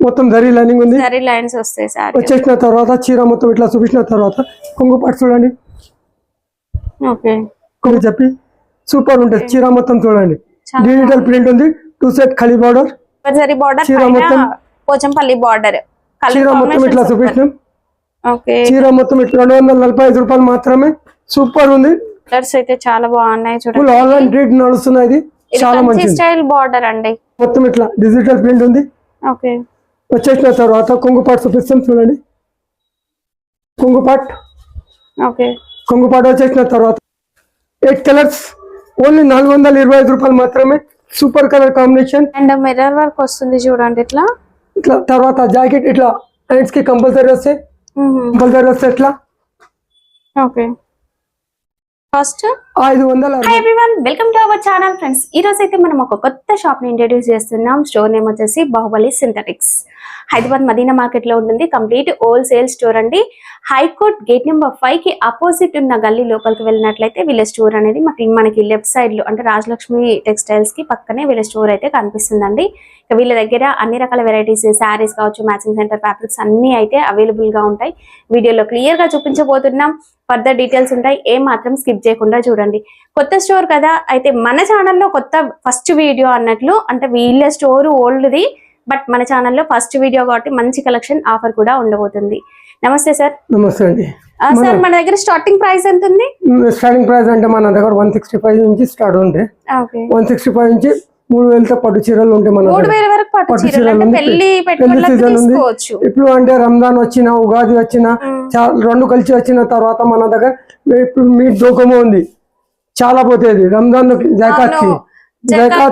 మొత్తం జరీ లైనింగ్ ఉంది, జరీ లైన్స్ వస్తాయి సార్. వచ్చేసిన తర్వాత చీర మొత్తం ఇట్లా చూపించిన తర్వాత కొంగు పాటు చూడండి. ఓకే కొంగు చెప్పి సూపర్ ఉంటుంది. చీర మొత్తం చూడండి, డిజిటల్ ప్రింట్ ఉంది, 2 సెట్ ఖాళీ బార్డర్, జరీ బార్డర్, చీర మొత్తం పోచంపల్లి బార్డర్, చీర మొత్తం ఇట్లా చూపించినాం. ఓకే చీర మొత్తం ఇట్లా 245 రూపాయలు మాత్రమే. సూపర్ ఉంది. కలర్స్ అయితే చాలా బాగున్నాయి చూడండి. ఫుల్ ఆన్లైన్ రేట్ నడుస్తున్నది, చాలా మంచి స్టైల్ బార్డర్ అండి. మొత్తం ఇట్లా డిజిటల్ ప్రింట్ ఉంది. ఓకే వచ్చేసిన తర్వాత కొంగు పాటు చూపిస్తాం చూడండి. కొంగు పాట్, ఓకే కొంగు పాటు వచ్చేసిన తర్వాత 8 కలర్స్, ఓన్లీ 425 రూపాయలు మాత్రమే. Super colour combination and mirror work వస్తుంది చూడండి. ఇట్లా ఇట్లా తర్వాత జాకెట్ ఇట్లా హ్యాండ్స్ కి కంపల్సరీ వస్తాయి, కంపల్సరీ వస్తాయి ఇట్లా. Okay first 500. Hi everyone, welcome to our channel friends. ఈ రోజు అయితే మనం ఒక కొత్త షాప్ ని ఇంట్రడ్యూస్ చేస్తున్నాం. స్టోర్ నేమ్ వచ్చేసి బాహుబలి సింథటిక్స్. హైదరాబాద్ మదీనా మార్కెట్ లో ఉంటుంది. కంప్లీట్ హోల్సేల్ స్టోర్ అండి. హైకోర్ట్ గేట్ నెంబర్ 5 కి అపోజిట్ ఉన్న గల్లీ లోపలికి వెళ్ళినట్లయితే వీళ్ళ స్టోర్ అనేది మనకి లెఫ్ట్ సైడ్ లో అంటే రాజలక్ష్మి టెక్స్టైల్స్ కి పక్కనే వీళ్ళ స్టోర్ అయితే కనిపిస్తుందండి. వీళ్ళ దగ్గర అన్ని రకాల వెరైటీస్, శారీస్ కావచ్చు, మ్యాచింగ్ సెంటర్ ఫ్యాబ్రిక్స్ అన్ని అయితే అవైలబుల్ గా ఉంటాయి. వీడియోలో క్లియర్ గా చూపించబోతున్నాం. ఫర్దర్ డీటెయిల్స్ ఉంటాయి, ఏ మాత్రం స్కిప్ చేయకుండా చూడండి. కొత్త స్టోర్ కదా, అయితే మన ఛానల్లో కొత్త ఫస్ట్ వీడియో అన్నట్లు, అంటే వీళ్ళ స్టోర్ ఓల్డ్ది బట్ మన ఛానల్లో ఫస్ట్ వీడియో కాబట్టి మంచి కలెక్షన్ ఆఫర్ కూడా ఉండబోతుంది. నమస్తే సార్. నమస్తే అండి. సార్ మన దగ్గర స్టార్టింగ్ ప్రైస్ ఎంత ఉంది? స్టార్టింగ్ ప్రైస్ అంటే మన దగ్గర 165 నుంచి స్టార్ట్ ఉంటాయి. 165 నుంచి 3000తో పట్టు చీరలు ఉంటాయి. మన 3000 వరకు పట్టు చీరలు అంటే పెళ్లి పెట్టుబడులకు తీసుకోవచ్చు. ఇప్పుడు అంటే రంజాన్ వచ్చిన, ఉగాది వచ్చిన, రెండు కలిసి వచ్చిన తర్వాత మన దగ్గర ఇప్పుడు మీ దూకము ఉంది, చాలా పోతుంది. రంజాన్ జాకాత్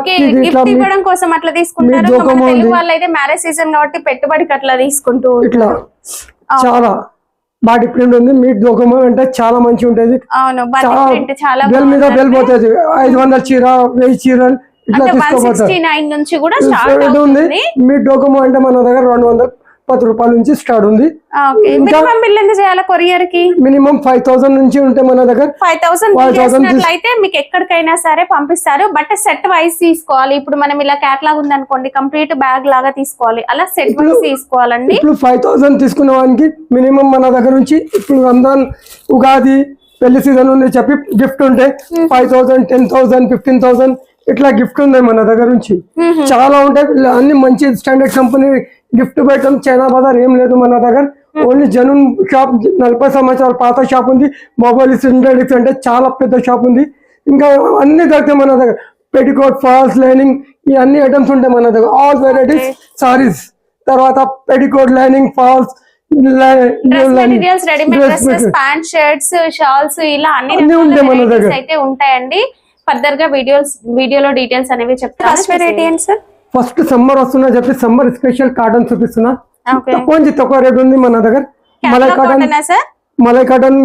కి గిఫ్ట్ ఇవ్వడం కోసం అట్లా తీసుకుంటారు. తెలుగు వాళ్ళు అయితే మ్యారేజ్ సీజన్ కాబట్టి పెట్టుబడికి అట్లా తీసుకుంటూ ఇట్లా చాలా బాడీ ప్రింట్ ఉంది. మీ దూకము అంటే చాలా మంచి ఉంటది. అవును, బెల్ మీద బెల్ పోతుంది. 500 చీర, 1000 చీరలు ఇట్లా తీసుకోవచ్చు నుంచి కూడా స్టార్ట్ ఉంది. మీ డోకమో అంటే మన దగ్గర 210 రూపాయల నుంచి స్టార్ట్ ఉంది. మినిమం బిల్ ఎంత చేయాలి కొరియర్ కి? మినిమం 5000 నుంచి ఉంటే మన దగ్గర 5000 అయితే మీకు ఎక్కడికైనా సరే పంపిస్తారు. బట్ సెట్ వైజ్ తీసుకోవాలి. ఇప్పుడు మనం ఇలా క్యాటలాగ్ ఉంది అనుకోండి, కంప్లీట్ బ్యాగ్ లాగా తీసుకోవాలి. అలా సెట్ వైజ్ తీసుకోవాలండి. ఇప్పుడు 5000 తీసుకున్న వానికి మినిమం మన దగ్గర నుంచి ఇప్పుడు రంజాన్, ఉగాది, పెళ్లి సీజన్ ఉంది చెప్పి గిఫ్ట్ ఉంటే 5000, 10,000, 15,000 ఇట్లా గిఫ్ట్ ఉంది మన దగ్గర నుంచి. చాలా ఉంటాయి. అన్ని మంచి స్టాండర్డ్ కంపెనీ గిఫ్ట్ పెట్టడం చైనా బజార్ ఏం లేదు మన దగ్గర. ఓన్లీ జనూన్ షాప్, 40 సంవత్సరాల పాత షాప్ ఉంది. బాహుబలి సింథటిక్స్ అంటే చాలా పెద్ద షాప్ ఉంది. ఇంకా అన్ని దొరుకుతాయి మన దగ్గర. పెటికోట్, ఫాల్స్, లైనింగ్, ఈ అన్ని ఐటమ్స్ ఉంటాయి మన దగ్గర. ఆల్ వెరైటీస్ సారీస్, తర్వాత petticoat, lining, falls, pant, shirts, shawls, ఇలా అన్ని ఉంటాయి మన దగ్గర అయితే ఉంటాయండి. ఫర్దర్ గా వీడియోలో డీటెయిల్స్ అనేవి చెప్తాను. ఫస్ట్ వెరైటీ ఏంటి సార్? ఫస్ట్ సమ్మర్ వస్తున్నా చెప్పి సమ్మర్ స్పెషల్ కాటన్ చూపిస్తున్నా. తక్కువ రేట్ ఉంది మన దగ్గర. మలై కాటన్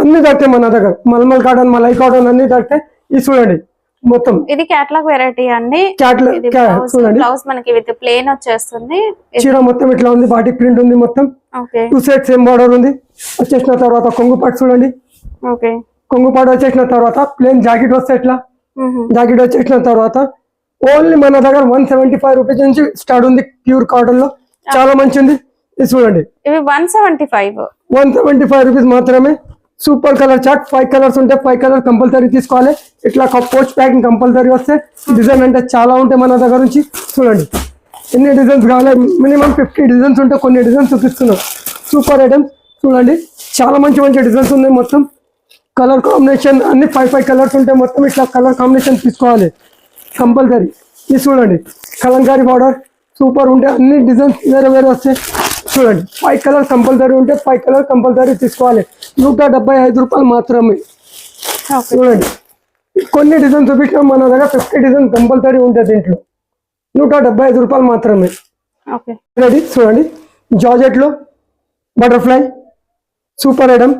అన్ని దొరుకుతాయి మన దగ్గర. మల్మల్ కాటన్, మలై కాటన్ అన్ని దొరుకుతాయి. ఇది చూడండి మొత్తం. ఇది క్యాటలాగ్ వెరైటీ అండి. చూడండి, బ్లౌజ్ మనకి విత్ ప్లేన్ వచ్చేస్తుంది. చీర మొత్తం ఇట్లా ఉంది, బాటిక్ ప్రింట్ ఉంది మొత్తం. 2 సెట్ సేమ్ బార్డర్ ఉంది. వచ్చేసిన తర్వాత కొంగు పాటు చూడండి. కొంగు పాటు వచ్చేసిన తర్వాత ప్లేన్ జాకెట్ వస్తే ఇట్లా జాకెట్ వచ్చేసిన తర్వాత ఓన్లీ మన దగ్గర 175 రూపీస్ నుంచి స్టార్ట్ ఉంది. ప్యూర్ కాటన్ లో చాలా మంచి ఉంది. ఇది చూడండి, 175 రూపీస్ మాత్రమే. సూపర్ కలర్ చార్ట్, 5 కలర్స్ ఉంటాయి. 5 కలర్ కంపల్సరీ తీసుకోవాలి. ఇట్లా పోస్ట్ ప్యాకింగ్ కంపల్సరీ వస్తే. డిజైన్ అంటే చాలా ఉంటాయి మన దగ్గర నుంచి. చూడండి ఎన్ని డిజైన్స్ కావాలి, మినిమం 50 డిజైన్స్ ఉంటాయి. కొన్ని డిజైన్స్ చూపిస్తున్నాం. సూపర్ ఐటమ్స్ చూడండి, చాలా మంచి డిజైన్స్ ఉన్నాయి. మొత్తం కలర్ కాంబినేషన్ అన్ని 5 కలర్స్ ఉంటాయి మొత్తం. ఇట్లా కలర్ కాంబినేషన్ తీసుకోవాలి కంపల్సరీ. ఇది చూడండి, కలంకారీ బార్డర్ సూపర్ ఉంటే అన్ని డిజైన్స్ వేరే వస్తాయి. చూడండి 5 కలర్ కంపల్సరీ ఉంటే 5 కలర్ కంపల్సరీ తీసుకోవాలి. 175 రూపాయలు మాత్రమే. చూడండి కొన్ని డిజైన్ చూపించినా మన దగ్గర 50 డిజైన్ కంపల్సరీ ఉంటుంది దీంట్లో. 175 రూపాయలు మాత్రమే. రెడీ చూడండి, జార్జెట్ లో butterfly super item.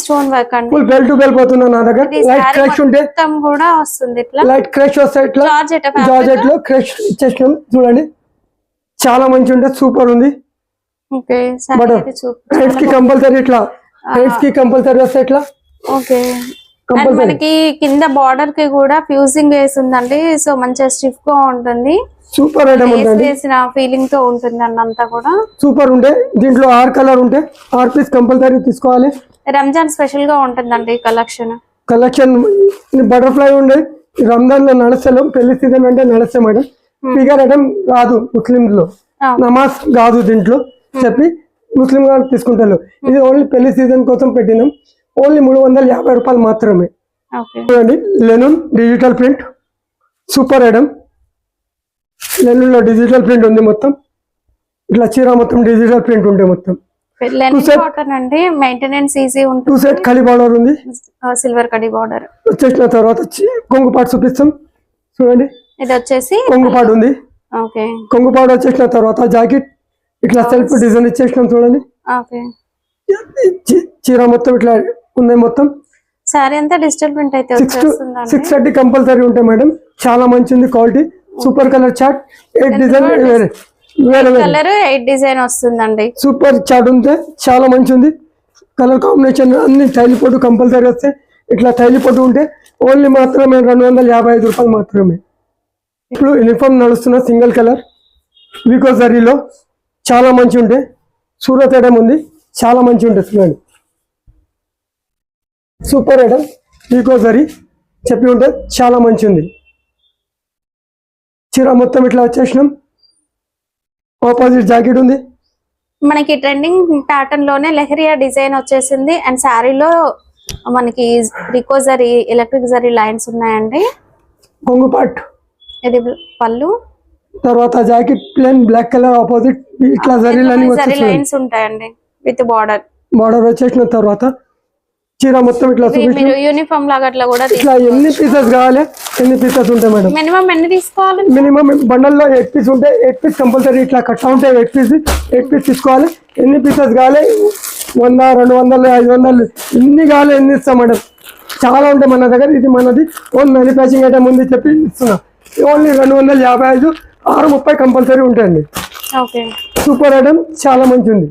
Stone work అండి. ఫుల్ బెల్ టు బెల్ పోతున్నా నా దగ్గర. లైట్ క్రష్ ఉంటే కూడా వస్తుంది. ఇట్లా లైట్ క్రష్ వస్తాయి. ఇట్లా జార్జెట్ లో క్రష్ ఇచ్చేసినాం. చూడండి చాలా మంచి ఉంటుంది, సూపర్ ఉంది. హ్యాండ్స్ కి కంపల్సరీ ఇట్లా, హ్యాండ్స్ కి కంపల్సరీ వస్తాయి. ఇట్లా కంపల్సరీ. మనకి కింద బార్డర్ కి కూడా ఫ్యూజింగ్ వేసి ఉందండి. సో మంచిగా స్టిఫ్ గా ఉంటుంది. సూపర్ ఐటమ్ ఉందండి. వేసిన ఫీలింగ్ తో ఉంటుంది అండి అంతా కూడా. సూపర్ ఉంటే దీంట్లో 6 కలర్ ఉంటే 6 పీస్ కంపల్సరీ తీసుకోవాలి. రంజాన్ స్పెషల్ గా ఉంటుందండి కలెక్షన్. బటర్ఫ్లై ఉండే రంజాన్ లో నడుస్తలేం, పెళ్లి సీజన్ అంటే నడుస్తాం మేడం. ఫిగర్ ఐటమ్ రాదు ముస్లిం లో, నమాజ్ కాదు దీంట్లో చెప్పి ముస్లిం గారు తీసుకుంటారు. ఇది ఓన్లీ పెళ్లి సీజన్ కోసం పెట్టినాం. ఓన్లీ 350 రూపాయలు మాత్రమే. చూడండి linen digital print super item. Linen లో డిజిటల్ ప్రింట్ ఉంది మొత్తం. ఇట్లా చీర మొత్తం డిజిటల్ ప్రింట్ ఉంటే మొత్తం అండి. మెయింటెనెన్స్ ఈజీ ఉంటుంది. 2 సెట్ కడి బార్డర్ ఉంది, సిల్వర్ కడి బార్డర్ వచ్చేసిన తర్వాత కొంగు పాటు చూపిస్తాం. చూడండి ఇది వచ్చేసి కొంగు పాటు ఉంది. ఓకే, కొంగు పాటు వచ్చేసిన తర్వాత జాకెట్ ఇట్లా సెల్ఫ్ డిజైన్ ఇచ్చేసినాం. చూడండి ఓకే, చీర మొత్తం ఇట్లా ఉన్నాయి. మొత్తం సారీ అంతా డిజిటల్ ప్రింట్ అయితే 630 కంపల్సరీ ఉంటాయి మేడం. చాలా మంచిది quality. Super colour chart 8 design వేరే కలర్ 8 డిజైన్ వస్తుందండి. సూపర్ చార్ట్ ఉంటే చాలా మంచి ఉంది. కలర్ కాంబినేషన్ అన్ని టైల్ పొట్టు కంపల్సరీ వస్తే. ఇట్లా టైల్ పొట్టు ఉంటే ఓన్లీ మాత్రమే 255 రూపాయలు మాత్రమే. ఇప్పుడు యూనిఫామ్ నడుస్తున్న సింగిల్ కలర్ వీకో జరీలో చాలా మంచి ఉంటే. సూరత్ ఐటమ్ ఉంది, చాలా మంచి ఉంటుంది. చూడండి సూపర్ ఐటమ్ వీకో జరీ చెప్పి ఉంటే చాలా మంచి ఉంది. చీర మొత్తం ఇట్లా వచ్చేసినాం. ఆపోజిట్ జాకెట్ ఉంది. మనకి ట్రెండింగ్ ప్యాటర్న్ లోనే లెహరియా డిజైన్ వచ్చేసింది. అండ్ శారీలో మనకి రికో జరీ, ఎలక్ట్రిక్ జరీ లైన్స్ ఉన్నాయండి. కొంగు పాట్ ఇది పళ్ళు, తర్వాత jacket plain black colour opposite ఇట్లా జరీ లైన్స్ ఉంటాయండి విత్ బార్డర్. బార్డర్ వచ్చేసిన తర్వాత చీర మొత్తం ఇట్లా యూనిఫామ్ లాగా అట్లా కూడా ఇట్లా ఎన్ని పీసెస్ కావాలి ఎన్ని పీసెస్ ఉంటాయి మేడం. మినిమం ఎన్ని తీసుకోవాలి? మినిమం బండల్లో 8 పీస్ ఉంటే 8 పీస్ కంపల్సరీ. ఇట్లా కట్టా ఉంటే 8 పీస్ తీసుకోవాలి. ఎన్ని పీసెస్ కావాలి? 100, 200, 500 ఎన్ని కావాలి ఎన్ని ఇస్తాం మేడం. చాలా ఉంటాయి మన దగ్గర. ఇది మనది ఓన్ మ్యానుఫ్యాక్చరింగ్ ఐటమ్ ఉంది చెప్పి ఇస్తున్నా. ఓన్లీ 255, 630 కంపల్సరీ ఉంటాయండి. సూపర్ ఐటమ్ చాలా మంచి ఉంది,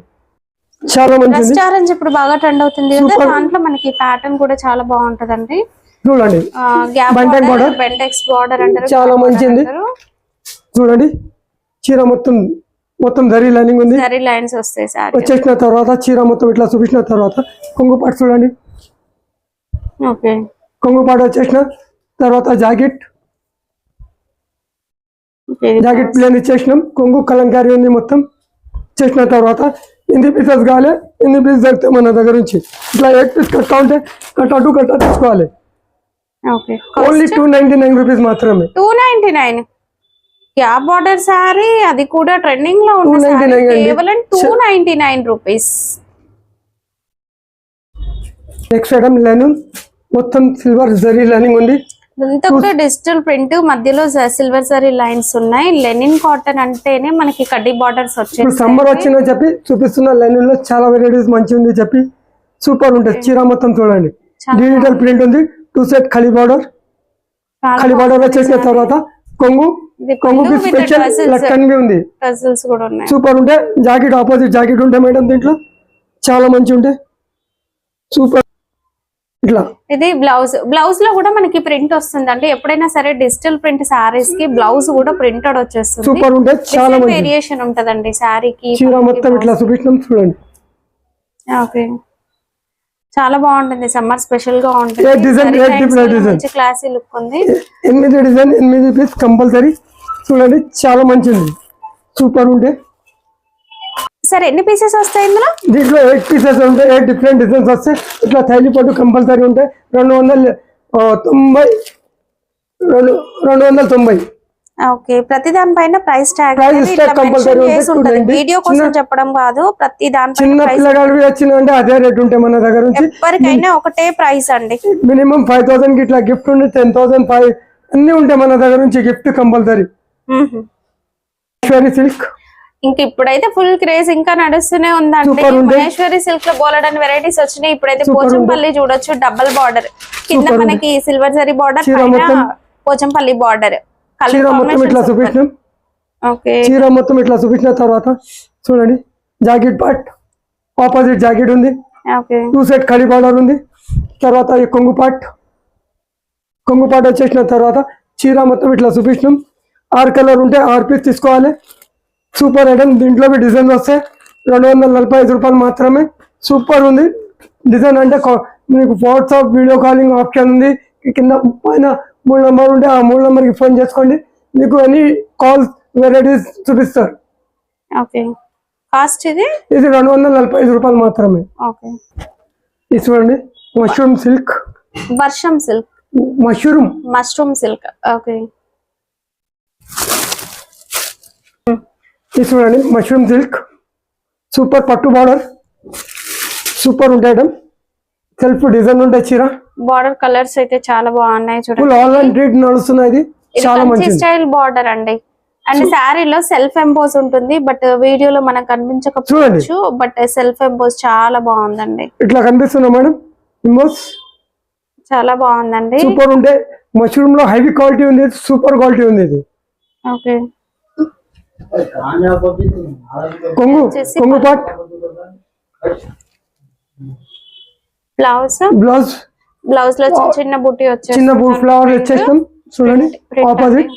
చాలా మంచిది. రెస్టారెంట్స్ ఇప్పుడు బాగా ట్రెండ్ అవుతుంది కదా, దాంట్లో మనకి ప్యాటర్న్ కూడా చాలా బాగుంటదండి. చూడండి బెంటెక్స్ బార్డర్ అంటారు, చాలా మంచిది. చూడండి చీర మొత్తం జరీ లైనింగ్ ఉంది, జరీ లైన్స్ వస్తాయి. సారీ వచ్చేసిన తర్వాత చీర మొత్తం ఇట్లా చూపించిన తర్వాత కొంగు పాటు చూడండి. ఓకే, కొంగు పాటు వచ్చేసిన తర్వాత జాకెట్ ప్లేన్ ఇచ్చేసినాం. కొంగు కలంకారీ ఉంది మొత్తం. చేసిన తర్వాత ఎన్ని పీసెస్ కావాలి ఎన్ని పీసెస్ దొరికితే మన దగ్గర నుంచి ఇట్లా 8 పీస్ కట్టా ఉంటే కట్టా తీసుకోవాలి. ఓన్లీ 299 రూపీస్ మాత్రమే. 299 గ్యాప్ బార్డర్ సారీ, అది కూడా ట్రెండింగ్ లో ఉంది. కేవలం 299 రూపీస్. నెక్స్ట్ ఐటమ్ లెనిన్ మొత్తం సిల్వర్ జరీ లైనింగ్ ఉంది. ఇదంతా కూడా డిజిటల్ ప్రింట్, మధ్యలో సిల్వర్ జరీ లైన్స్ ఉన్నాయి. లెనిన్ కాటన్ అంటేనే మనకి కడ్డీ బార్డర్స్ వచ్చాయి. సమ్మర్ వచ్చిందని చెప్పి చూపిస్తున్న లెనిన్ లో చాలా వెరైటీస్ మంచి ఉంది చెప్పి సూపర్ ఉంటుంది. చీర మొత్తం చూడండి డిజిటల్ ప్రింట్ ఉంది. 2 సెట్ ఖాళీ బార్డర్ వచ్చేసిన తర్వాత కొంగు స్పెషల్ లక్కన్ ఉంది. సూపర్ ఉంటే జాకెట్ ఆపోజిట్ జాకెట్ ఉంటాయి మేడం. దీంట్లో చాలా మంచి ఉంటే సూపర్. ఇట్లా ఇది బ్లౌజ్ లో కూడా మనకి ప్రింట్ వస్తుంది అంటే ఎప్పుడైనా సరే డిజిటల్ ప్రింట్ సారీస్ కి బ్లౌజ్ కూడా ప్రింటెడ్ వచ్చేస్తుంది. సూపర్ ఉంటే చాలా వేరియేషన్ ఉంటదండి సారీకి. చీర మొత్తం ఇట్లా చూపించడం చూడండి. ఓకే, చాలా బాగుంటుంది. సమ్మర్ స్పెషల్ గా ఉంటుంది. మంచి క్లాసీ లుక్ ఉంది. 8 డిజైన్ 8 పీస్ కంపల్సరీ చూడండి. చాలా మంచిది. సూపర్ ఉంటే సరే ఎన్ని పీసెస్ వస్తాయి ఇందులో? దీంట్లో 8 పీసెస్ ఉంటాయి. 8 డిఫరెంట్ డిజైన్స్ వస్తాయి. ఇట్లా థైలీ పట్టు కంపల్సరీ ఉంటాయి. 290. ఓకే, ప్రతి దానిపైన ప్రైస్ ట్యాగ్ ఉంటుంది. వీడియో కోసం చెప్పడం కాదు, ప్రతి దాని చిన్న పిల్లగాడు వచ్చిందంటే అదే రేట్ ఉంటాయి మన దగ్గర నుంచి. ఎవరికైనా ఒకటే ప్రైస్ అండి. మినిమం 5000 కి ఇట్లా గిఫ్ట్ ఉండి 10,005 అన్ని ఉంటాయి మన దగ్గర నుంచి గిఫ్ట్ కంపల్సరీ. సిల్క్ ఇంక ఇప్పుడైతే ఫుల్ క్రేజ్ ఇంకా నడుస్తూనే ఉందండి. మహేశ్వరి సిల్క్ లో బోలెడని వెరైటీస్ వచ్చినాయి. ఇప్పుడైతే పోచంపల్లి చూడొచ్చు. డబుల్ బార్డర్ కింద మనకి సిల్వర్ జరీ బార్డర్, పైన పోచంపల్లి బార్డర్. చీర మొత్తం ఇట్లా చూపించిన తర్వాత చూడండి జాకెట్ పార్ట్ ఆపోజిట్ జాకెట్ ఉంది. 2 సెట్ కడి బార్డర్ ఉంది. తర్వాత ఈ కొంగు పార్ట్ కొంగు పాట వచ్చేసిన తర్వాత చీర మొత్తం ఇట్లా చూపించినాం. 6 కలర్ ఉంటే 6 పీస్ తీసుకోవాలి. Super item. దీంట్లో డిజైన్ వస్తే 245 రూపాయలు మాత్రమే. సూపర్ ఉంది డిజైన్. అంటే మీకు వాట్సాప్ వీడియో కాలింగ్ ఆప్షన్ ఉంది. కింద పైన 3 నెంబర్ ఉంటే ఆ 3 నెంబర్కి ఫోన్ చేసుకోండి. మీకు అన్ని కాల్స్ వెరైటీస్ చూపిస్తారు. ఓకే, కాస్ట్ ఇది 245 రూపాయలు మాత్రమే. ఓకే, ఇది చూడండి మష్రూమ్ సిల్క్. వర్షం సిల్క్, మష్రూమ్ సిల్క్. ఓకే, ఇది చూడండి మష్రూమ్ సిల్క్. సూపర్ పట్టు బార్డర్. సూపర్ ఉంటాయి ఐటమ్. సెల్ఫ్ డిజైన్ ఉంటాయి చీర. బార్డర్ కలర్స్ అయితే చాలా బాగున్నాయి ఫుల్ చూడండి. ఆల్ అండ్ రేట్ నడుస్తున్నాయి. ఇది చాలా మంచిది. స్టైల్ బార్డర్ అండి. అండ్ శారీలో సెల్ఫ్ ఎంపోజ్ ఉంటుంది, బట్ వీడియోలో మనకు కనిపించకపోవచ్చు. బట్ సెల్ఫ్ ఎంపోజ్ చాలా బాగుందండి. ఇట్లా కనిపిస్తున్నా మేడం ఎంపోజ్ చాలా బాగుందండి. సూపర్ ఉంటే మష్రూమ్ లో హెవీ క్వాలిటీ ఉంది. సూపర్ క్వాలిటీ ఉంది ఇది. ఓకే, కొంగు పాట్. బ్లౌజ్ లో చిన్న బుట్టి వచ్చేసి చిన్న ఫ్లవర్ వచ్చేస్తాం చూడండి. ఆపోజిట్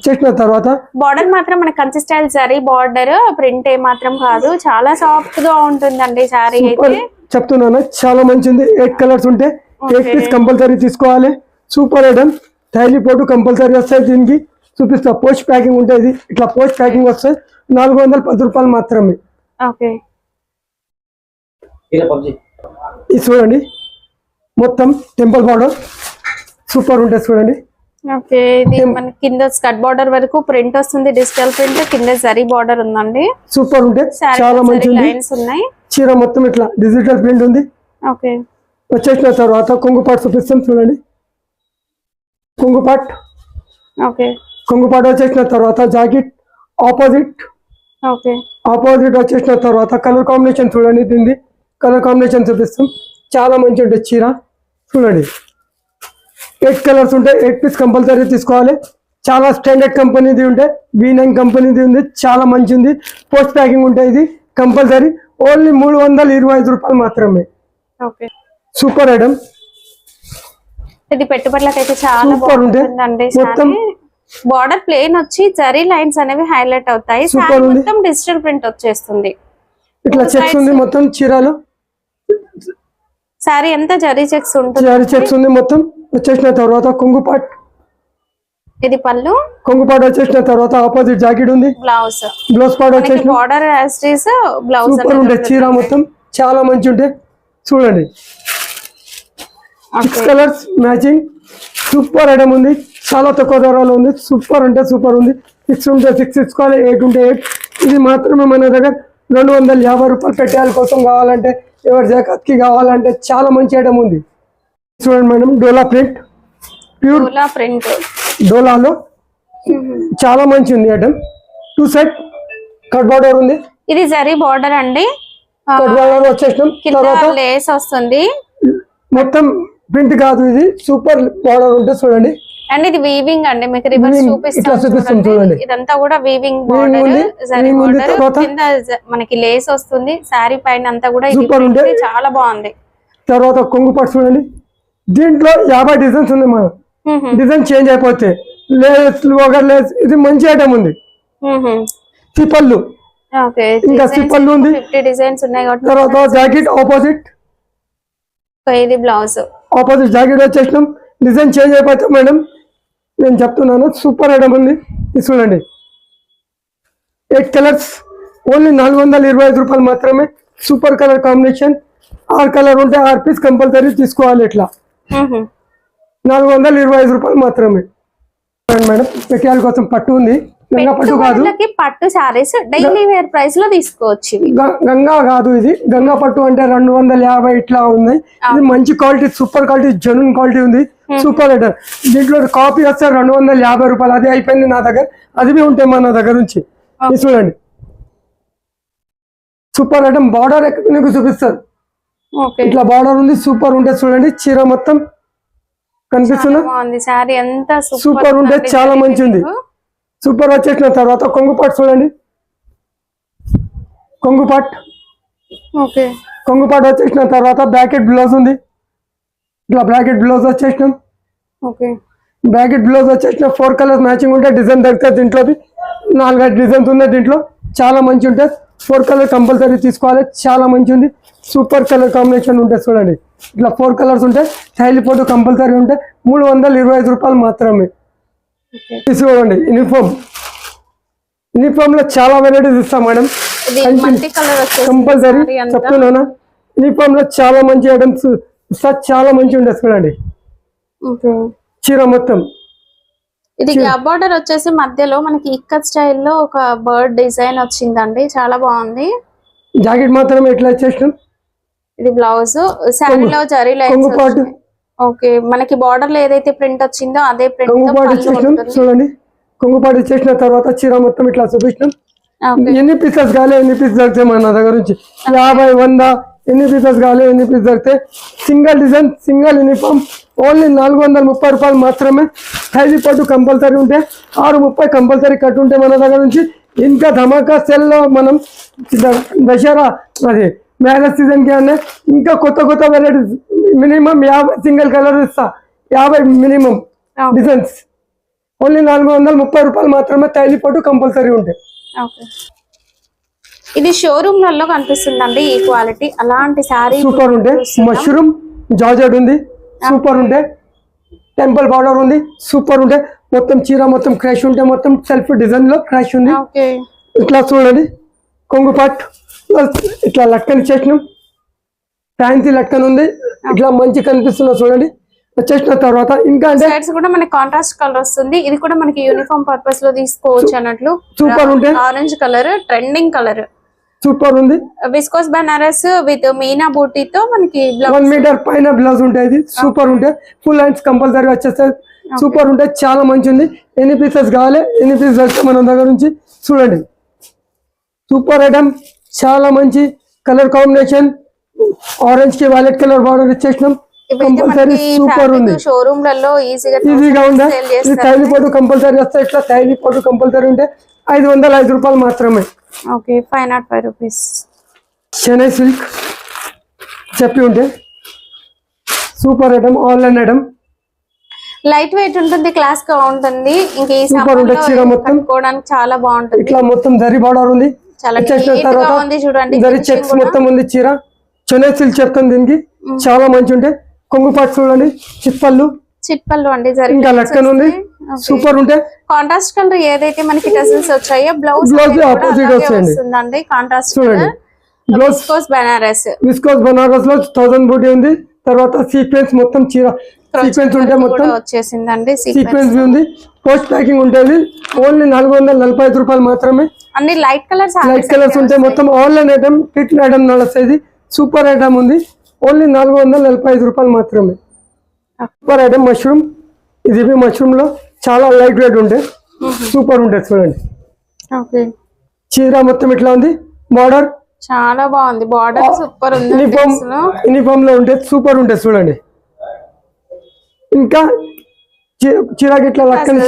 చేసిన తర్వాత బార్డర్ మాత్రం మన Kanchi style zari border, print ఏ మాత్రం కాదు. చాలా సాఫ్ట్ గా ఉంటుందండి సారీ అయితే. చెప్తున్నాను చాలా మంచిది. 8 కలర్స్ ఉంటే 8 పీస్ కంపల్సరీ తీసుకోవాలి. Super item. థైలీ పోటు కంపల్సరీ వస్తాయి. దీనికి చూపిస్తా. పోస్ట్ ప్యాకింగ్ ఉంటుంది. ఇట్లా పోస్ట్ ప్యాకింగ్ వస్తాయి. 410 రూపాయలు మాత్రమే. ఓకే, ఇది చూడండి మొత్తం టెంపుల్ బార్డర్. సూపర్ ఉంటుంది చూడండి. ఓకే, ఇది మన కింద స్కర్ట్ బార్డర్ వరకు ప్రింట్ వస్తుంది. Digital print. కింద జరీ బార్డర్ ఉందండి. సూపర్ ఉంటే చాలా మంచిది. లైన్స్ ఉన్నాయి. చీర మొత్తం ఇట్లా డిజిటల్ ప్రింట్ ఉంది. ఓకే, వచ్చేసిన తర్వాత కొంగుపాటు చూపిస్తాం చూడండి. కొంగుపాట్. ఓకే, కొంగుపాటు వచ్చేసిన తర్వాత జాకెట్ ఆపోజిట్. ఓకే, ఆపోజిట్ వచ్చేసిన తర్వాత కలర్ కాంబినేషన్ చూడండి. దీన్ని కలర్ కాంబినేషన్ చూపిస్తాం. చాలా మంచి ఉంటుంది చీర చూడండి. 8 కలర్స్ ఉంటే 8 పీస్ కంపల్సరీ తీసుకోవాలి. చాలా స్టాండర్డ్ కంపెనీది ఉంటే V9 కంపెనీది ఉంది. చాలా మంచి ఉంది. పోస్ట్ ప్యాకింగ్ ఉంటాయి. ఇది కంపల్సరీ ఓన్లీ 325 రూపాయలు మాత్రమే. Okay, super item. ఇది పెట్టుబడులకు అయితే చాలా బాగుంటుందండి. మొత్తం బార్డర్ ప్లేన్ వచ్చి జరీ లైన్స్ అనేవి హైలైట్ అవుతాయి. సారీ మొత్తం డిజిటల్ ప్రింట్ వచ్చేస్తుంది. ఇట్లా చెక్స్ ఉంది మొత్తం చీరలో. సారీ ఎంత జరీ చెక్స్ ఉంటుంది. జరీ చెక్స్ ఉంది మొత్తం. వచ్చేసిన తర్వాత కొంగుపాట్. ఇది పళ్ళు. కొంగుపాట్ వచ్చేసిన తర్వాత ఆపోజిట్ జాకెట్ ఉంది. బ్లౌజ్ పాట్ వచ్చేసిన బార్డర్ యాస్టీస్ బ్లౌజ్. సూపర్ ఉంటే చీర మొత్తం చాలా మంచి ఉంటే చూడండి. 6 కలర్స్ మ్యాచింగ్. సూపర్ ఐటమ్ ఉంది. చాలా తక్కువ ధరలో ఉంది. సూపర్ అంటే సూపర్ ఉంది. 6 ఉంటే 6 తీసుకోవాలి. 8 ఉంటే 8. ఇది మాత్రమే మన దగ్గర 250 రూపాయలు పెట్టాలి కోసం కావాలంటే, ఎవరి జాకెట్కి కావాలంటే చాలా మంచి ఐటమ్ ఉంది. చూడండి మేడం డోలా ప్రింట్. ప్యూర్ ప్రింట్ డోలాలో చాలా మంచి ఉంది ఐటమ్. 2 సెట్ కట్ బార్డర్ ఉంది. ఇది జరీ బార్డర్ అండి. కట్ బార్డర్ వచ్చేసినాం. తర్వాత లేస్ వస్తుంది. మొత్తం ప్రింట్ కాదు. ఇది సూపర్ బార్డర్ ఉంటే చూడండి. అండ్ ఇది వీవింగ్ అండి. మీకు రివర్స్ చూపిస్తాం చూడండి. ఇదంతా కూడా వీవింగ్ బార్డర్, జరీ బార్డర్. కింద మనకి లేస్ వస్తుంది. సారీ పైన అంతా కూడా ఇది చాలా బాగుంది. తర్వాత కొంగుపాటు చూడండి. దీంట్లో 50 డిజైన్స్ ఉన్నాయి. మనం డిజైన్ చేంజ్ అయిపోతే లేస్ ఇది మంచి ఐటమ్ ఉంది. సిపల్లు ఇంకా సిపల్లు ఉంది. 50 డిజైన్స్ ఉన్నాయి. తర్వాత జాకెట్ ఆపోజిట్. ఇది బ్లౌజ్. ఆపోజిట్ జాకెట్ వచ్చేసినాం. డిజైన్ చేంజ్ అయిపోతే మేడం నేను చెప్తున్నాను. సూపర్ ఐటమ్ ఉంది. ఇది చూడండి. 8 కలర్స్ ఓన్లీ 425 రూపాయలు మాత్రమే. Super colour combination. 6 కలర్ ఉంటే 6 పీస్ కంపల్సరీ తీసుకోవాలి. ఇట్లా 425 రూపాయలు మాత్రమే మేడం. పెట్టాల కోసం పట్టు ఉంది. గంగా పట్టు కాదు. పట్టు సారీస్ డైలీ వేర్ ప్రైస్ లో తీసుకోవచ్చు. గంగా కాదు. ఇది గంగా పట్టు అంటే 250 ఇట్లా ఉంది. ఇది మంచి quality, super quality, genuine quality ఉంది. Super item. దీంట్లో కాపీ వస్తే 250 రూపాయలు. అది అయిపోయింది నా దగ్గర. అది ఉంటాయి మన దగ్గర నుంచి. ఇది చూడండి. Super item. బార్డర్ మీకు చూపిస్తారు. ఇట్లా బార్డర్ ఉంది. సూపర్ ఉంటే చూడండి. చీర మొత్తం కనిపిస్తున్నా. సూపర్ ఉంటే చాలా మంచి ఉంది. సూపర్ వచ్చేసిన తర్వాత కొంగుపాట్ చూడండి. కొంగుపాట్. కొంగుపాట్ వచ్చేసిన తర్వాత బ్రాకెట్ బ్లౌజ్ ఉంది. ఇట్లా బ్రాకెట్ బ్లౌజ్ వచ్చేసినాం. ఓకే. బ్రాకెట్ బ్లౌజ్ వచ్చేసిన 4 కలర్స్ మ్యాచింగ్ ఉంటే డిజైన్ దొరుకుతుంది దీంట్లో 4 డిజైన్స్ ఉన్నాయి దీంట్లో చాలా మంచి ఉంటుంది 4 కలర్ కంపల్సరీ తీసుకోవాలి చాలా మంచి ఉంది సూపర్ కలర్ కాంబినేషన్ ఉంటుంది చూడండి ఇట్లా 4 కలర్స్ ఉంటాయి స్టైల్ ఫోటో కంపల్సరీ ఉంటాయి 325 రూపాయలు మాత్రమే చూడండి యూనిఫామ్ లో చాలా వెరైటీస్ ఇస్తాం మేడం కంపల్సరీ చెప్తున్నానా యూనిఫామ్ లో చాలా మంచి ఐటమ్స్ ఇస్తా చాలా మంచి ఉంటుంది చూడండి చీర మొత్తం ఇది గ్యాప్ బార్డర్ వచ్చేసి మధ్యలో మనకి ఇక్కత్ స్టైల్లో ఒక బర్డ్ డిజైన్ వచ్చిందండి చాలా బాగుంది జాకెట్ మాత్రం ఎట్లా వచ్చేసినాం ఇది బ్లౌజ్ శారీలో జరీ లైన్స్ ఓకే మనకి బార్డర్ లో ఏదైతే ప్రింట్ వచ్చిందో అదే ప్రింట్ చూడండి కొంగుపాటు చేసిన తర్వాత చీర మొత్తం ఇట్లా చూపించినాం ఎన్ని పీసెస్ కావాలి ఎన్ని పీసెస్ దొరికితే మన దగ్గర నుంచి 50 100 ఎన్ని పీసెస్ కావాలి ఎన్ని పీసెస్ దొరికితే single design single uniform only 430 రూపాయలు మాత్రమే ఖైదీ పట్టు కంపల్సరీ ఉంటే 630 కంపల్సరీ కట్ ఉంటే మన దగ్గర నుంచి ఇంకా ధమాకా సెల్ లో మనం దసరా అది మ్యారేజ్ సీజన్ కి అనే ఇంకా కొత్త వెరైటీస్ మినిమం 50 సింగిల్ కలర్ ఇస్తా 50 మినిమం డిజైన్స్ ఓన్లీ 430 రూపాయలు మాత్రమే తైలి పట్టు కంపల్సరీ ఉంటాయి ఇది షోరూమ్ లలో కనిపిస్తుందండి ఈ క్వాలిటీ అలాంటి సారీ సూపర్ ఉంటే మష్రూమ్ జార్జెట్ ఉంది సూపర్ ఉంటే టెంపుల్ బార్డర్ ఉంది సూపర్ ఉంటే మొత్తం చీర మొత్తం క్రాష్ ఉంటే మొత్తం సెల్ఫ్ డిజైన్ లో క్రాష్ ఉంది ఇట్లా చూడండి కొంగు పట్టు ఇట్లా లక్కని చేసినాం ఫ్యాన్సీ లక్కన్ ఉంది ఇట్లా మంచి కనిపిస్తున్నా చూడండి వచ్చేసిన తర్వాత ఇంకా అంటే సైడ్స్ కూడా మనకి కాంట్రాస్ట్ కలర్ వస్తుంది ఇది కూడా మనకి యూనిఫామ్ పర్పస్ లో తీసుకోవచ్చు అన్నట్లు సూపర్ ఉంటే orange colour trending colour super ఉంది విస్కోస్ బనారస్ విత్ మీనా బూటీతో మనకి 1 మీటర్ పైన బ్లౌజ్ ఉంటుంది సూపర్ ఉంటే ఫుల్ హ్యాండ్స్ కంపల్సరీ వచ్చేస్తాయి సూపర్ ఉంటే చాలా మంచి ఉంది ఎన్ని పీసెస్ కావాలి ఎన్ని పీసెస్ వస్తే మన దగ్గర నుంచి చూడండి సూపర్ ఐటమ్ చాలా మంచి కలర్ కాంబినేషన్ ఆరెంజ్ కి వైలెట్ కలర్ బార్డర్ ఇచ్చేసినాం కంపల్సరీ సూపర్ ఉంది షోరూమ్ లలో ఈజీగా ఉందా ఇది తైలి పట్టు కంపల్సరీ వస్తాయి ఇట్లా తైలి పట్టు కంపల్సరీ ఉంటే 505 రూపాయలు మాత్రమే ఓకే 505 రూపీస్ చెన్నై సిల్క్ చెప్పి ఉంటే super item online item light weight ఉంటుంది క్లాస్ గా ఉంటుంది ఇంకా ఈ సూపర్ ఉంటుంది చీర మొత్తం కట్టుకోవడానికి చాలా బాగుంటుంది ఇట్లా మొత్తం జరీ బార్డర్ ఉంది చాలా నీట్ గా ఉంది చూడండి జరీ చెక్స్ మొత్తం ఉంది చీర చెన్నై సిల్క్ చెప్తాను దీనికి చాలా మంచి ఉంటే కొంగు పాటు చూడండి చిప్పల్లు అండి ఇంకా లక్కన్ ఉంది సూపర్ ఉంటే కాంట్రాస్ట్ కలర్ ఏదైతే మనకి టెసల్స్ వచ్చాయో బ్లౌజ్ ఆపోజిట్ వస్తుందండి కాంట్రాస్ట్ చూడండి విస్కోస్ బనారస్ లో 1000 బూటీ ఉంది తర్వాత సీక్వెన్స్ మొత్తం చీర సీక్వెన్స్ ఉంటే మొత్తం వచ్చేసిందండి సీక్వెన్స్ ఉంది పోస్ట్ ప్యాకింగ్ ఉంటుంది ఓన్లీ 445 రూపాయలు మాత్రమే అన్ని లైట్ కలర్స్ ఉంటాయి మొత్తం ఆన్లైన్ ఐటమ్ కిట్ ఐటమ్ నడుస్తుంది సూపర్ ఐటమ్ ఉంది ఓన్లీ 445 రూపాయలు మాత్రమే సూపర్ ఐటమ్ మష్రూమ్ ఇది మష్రూమ్ లో చాలా లైట్ వెయిట్ ఉంటాయి సూపర్ ఉంటుంది చూడండి చీర మొత్తం ఇట్లా ఉంది బార్డర్ చాలా బాగుంది బార్డర్ సూపర్ ఉంది యూనిఫామ్ లో ఉంటే సూపర్ ఉంటుంది చూడండి ఇంకా చీరకి ఇట్లా లక్కని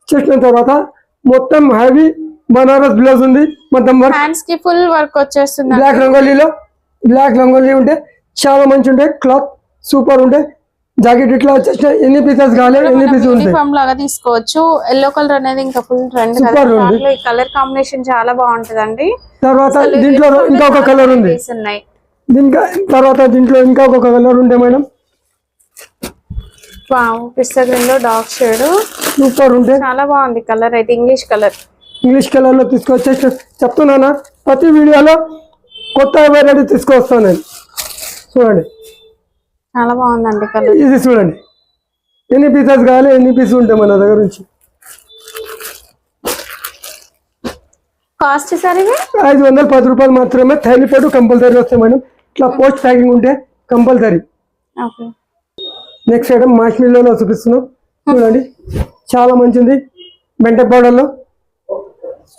చేసిన తర్వాత మొత్తం హెవీ బనారస్ బ్లౌజ్ ఉంది మొత్తం హ్యాండ్స్ కి ఫుల్ వర్క్ వచ్చేస్తుంది బ్లాక్ రంగోలీ ఉంటే చాలా మంచి ఉంటాయి క్లాత్ సూపర్ ఉంటాయి జాకెట్ ఇట్లా వచ్చేసిన ఎన్ని పీసెస్ కావాలి ఎన్ని పీసెస్ ఉంటాయి యూనిఫామ్ లాగా తీసుకోవచ్చు ఎల్లో కలర్ అనేది ఇంకా ఫుల్ ట్రెండ్ దాంట్లో ఈ కలర్ కాంబినేషన్ చాలా బాగుంటదండి తర్వాత దీంట్లో ఇంకా ఒక కలర్ ఉంది దీంట్లో ఇంకా ఒక కలర్ ఉంటే మేడం వావ్ పిస్తా గ్రీన్ లో డార్క్ షేడ్ సూపర్ ఉంటే చాలా బాగుంది కలర్ అయితే ఇంగ్లీష్ కలర్ లో తీసుకొచ్చేసి చెప్తున్నానా ప్రతి వీడియోలో కొత్త వెరైటీ తీసుకొస్తాను నేను చూడండి చాలా బాగుందండి కలర్ ఇది చూడండి ఎన్ని పీసెస్ కావాలి ఎన్ని పీసెస్ ఉంటాయి మన దగ్గర నుంచి కాస్ట్ సార్ ఇది 510 రూపాయలు మాత్రమే థైలి పట్టు కంపల్సరీ వస్తాయి మేడం ఇట్లా పోస్ట్ ప్యాకింగ్ ఉంటే కంపల్సరీ నెక్స్ట్ ఐటమ్ మాష్మిల్లో చూపిస్తున్నాం చూడండి చాలా మంచిది బెంటెక్ బార్డర్ లో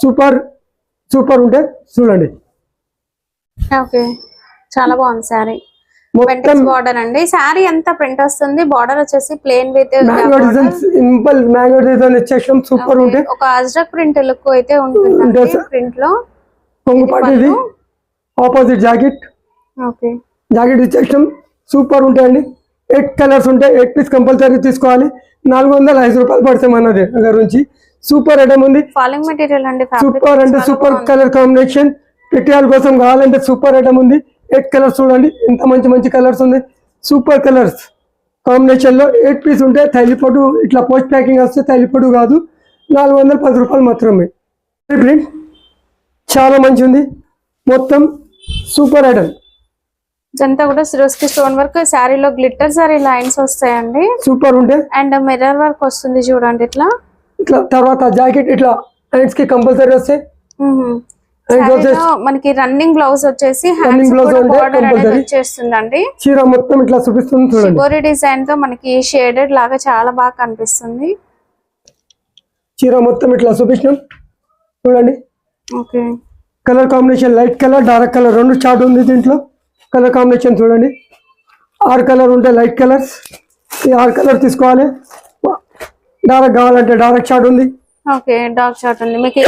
సూపర్ ఉంటే చూడండి చాలా బాగుంది సారీ మొత్తం బార్డర్ అండి సారీ ఎంత ప్రింట్ వస్తుంది బార్డర్ వచ్చేసి ప్లేన్ విత్ మ్యాంగో డిజైన్ ఇచ్చేసాం సూపర్ ఉంటే ఒక అజ్రక్ ప్రింట్ లుక్ అయితే ఉంటుంది ప్రింట్ లో కొంగు పాటు ఇది ఆపోజిట్ జాకెట్ ఇచ్చేసాం సూపర్ ఉంటాయండి 8 కలర్స్ ఉంటాయి, 8 పీస్ కంపల్సరీ తీసుకోవాలి. 405 రూపాయలు పడతాయి మన దగ్గర నుంచి. సూపర్ ఐటమ్ ఉంది, ఫాలింగ్ మెటీరియల్ అండి, సూపర్ అంటే సూపర్ కలర్ కాంబినేషన్. పెట్టాల కోసం కావాలంటే సూపర్ ఐటమ్ ఉంది. 8 కలర్స్ చూడండి, ఎంత మంచి మంచి కలర్స్ ఉంది. సూపర్ కలర్స్ కాంబినేషన్ లో 8 పీస్ ఉంటాయి. తైలిపొడు ఇట్లా పోస్ట్ ప్యాకింగ్ వస్తే తైలిపొడు కాదు, 410 రూపాయలు మాత్రమే. ప్రింట్ చాలా మంచి ఉంది, మొత్తం సూపర్ ఐటమ్. ఇదంతా కూడా సిరోస్కి స్టోన్ వర్క్, శారీలో గ్లిట్టర్ సారీ లైన్స్ వస్తాయండి, సూపర్ ఉంటే. అండ్ మిర్రర్ వర్క్ వస్తుంది చూడండి ఇట్లా. ఇట్లా తర్వాత జాకెట్ ఇట్లా హ్యాండ్స్ కి కంపల్సరీ వస్తాయి. శారీలో మనకి రన్నింగ్ బ్లౌజ్ వచ్చేసి హ్యాండ్స్ కూడా బోర్డర్ అనేది వచ్చేస్తుందండి. చీర మొత్తం ఇట్లా చూపిస్తుంది చూడండి, షిబోరి డిజైన్ తో మనకి షేడెడ్ లాగా చాలా బాగా కనిపిస్తుంది. చీర మొత్తం ఇట్లా చూపించినాం చూడండి. Okay, colour combination light colour dark colour రెండు చార్ట్ ఉంది దీంట్లో. కలర్ కాంబినేషన్ చూడండి, 6 కలర్ ఉంటాయి లైట్ కలర్స్. ఈ 6 కలర్ తీసుకోవాలి. డార్క్ కావాలంటే డార్క్ చార్ట్ ఉంది. ఓకే, డార్క్ షార్ట్ ఉంది, మీకు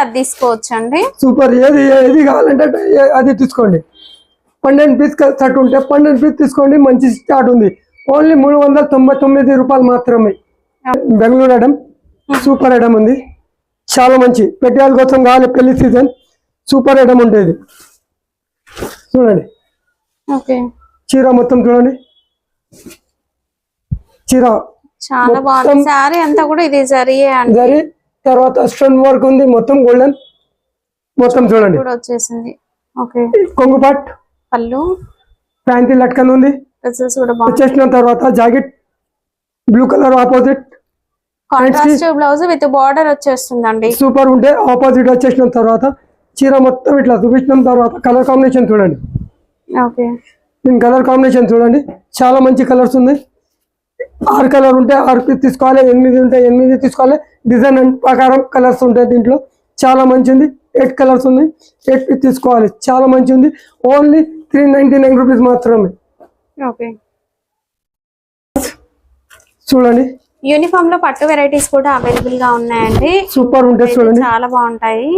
అది తీసుకోవచ్చు అండి. సూపర్, ఏది కావాలంటే అది తీసుకోండి. 12 పీస్ షర్ట్ ఉంటే 12 పీస్ తీసుకోండి, మంచి చార్ట్ ఉంది. ఓన్లీ 399 రూపాయలు మాత్రమే. బెంగళూరు ఐటమ్, సూపర్ ఐటమ్ ఉంది, చాలా మంచి. పెట్టాల కోసం కావాలి, పెళ్లి సీజన్ సూపర్ ఐటమ్ ఉంటుంది చూడండి. ఓకే, చీర మొత్తం చూడండి, చీర చాలా బాగుంది. సారీ అంతా కూడా ఇది జరిగే జరి, తర్వాత స్టోన్ వర్క్ ఉంది, మొత్తం గోల్డెన్ మొత్తం చూడండి కూడా వచ్చేసింది. ఓకే, కొంగుపాట్ పళ్ళు ప్యాంటీ లట్కన్ ఉంది. డ్రెస్సెస్ కూడా బాగుంది. వచ్చేసిన తర్వాత jacket blue colour opposite, contrast blouse with border వచ్చేస్తుందండి, సూపర్ ఉంటే. ఆపోజిట్ వచ్చేసిన తర్వాత చీర మొత్తం ఇట్లా చూపించిన తర్వాత కలర్ కాంబినేషన్ చూడండి. ఓకే, దీని కలర్ కాంబినేషన్ చూడండి, చాలా మంచి కలర్స్ ఉంది. 6 కలర్ ఉంటే 6 పీస్ తీసుకోవాలి, 8 ఉంటే 8 తీసుకోవాలి. డిజైన్ ప్రకారం కలర్స్ ఉంటాయి దీంట్లో, చాలా మంచి ఉంది. 8 కలర్స్ ఉంది, 8 పీస్ తీసుకోవాలి, చాలా మంచి ఉంది. ఓన్లీ 399 రూపీస్ మాత్రమే. ఓకే, చూడండి యూనిఫామ్ లో పట్టు వెరైటీస్ కూడా అవైలబుల్ గా ఉన్నాయండి, సూపర్ ఉంటాయి చూడండి. చాలా బాగుంటాయి.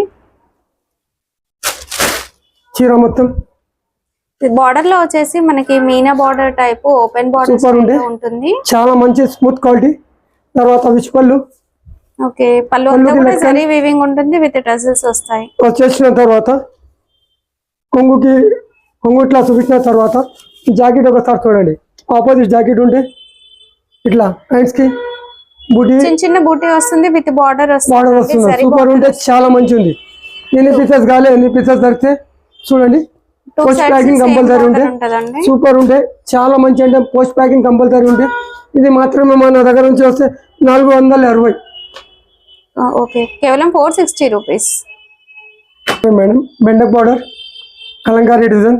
చీర మొత్తం బార్డర్ లో వచ్చేసి మనకి Meena border type open border ఉంటుంది, చాలా మంచి స్మూత్ క్వాలిటీ. తర్వాత విచ్ పళ్ళు, ఓకే, పళ్ళు అంతా కూడా జరీ వీవింగ్ ఉంటుంది, విత్ డ్రెస్సెస్ వస్తాయి. వచ్చేసిన తర్వాత కొంగు ఇట్లా చూపించిన తర్వాత జాకెట్ ఒకసారి చూడండి. ఆపోజిట్ జాకెట్ ఉంటే ఇట్లా హ్యాండ్స్ కి బూటీ, చిన్న చిన్న బూటీ వస్తుంది, విత్ బార్డర్ వస్తుంది. సూపర్ ఉంటే, చాలా మంచి ఉంది. ఎన్ని పీసెస్ కావాలి ఎన్ని పీసెస్ దొరికితే చూడండి. పోస్ట్ ప్యాకింగ్ కంపల్సరీ ఉంటే సూపర్ ఉంటే, చాలా మంచి. అంటే పోస్ట్ ప్యాకింగ్ కంపల్సరీ ఉంటే ఇది మాత్రమే మన దగ్గర నుంచి వస్తే 460. ఓకే, కేవలం 460 రూపీస్ మేడం. బెండక్ బార్డర్ కలంకారీ డిజైన్,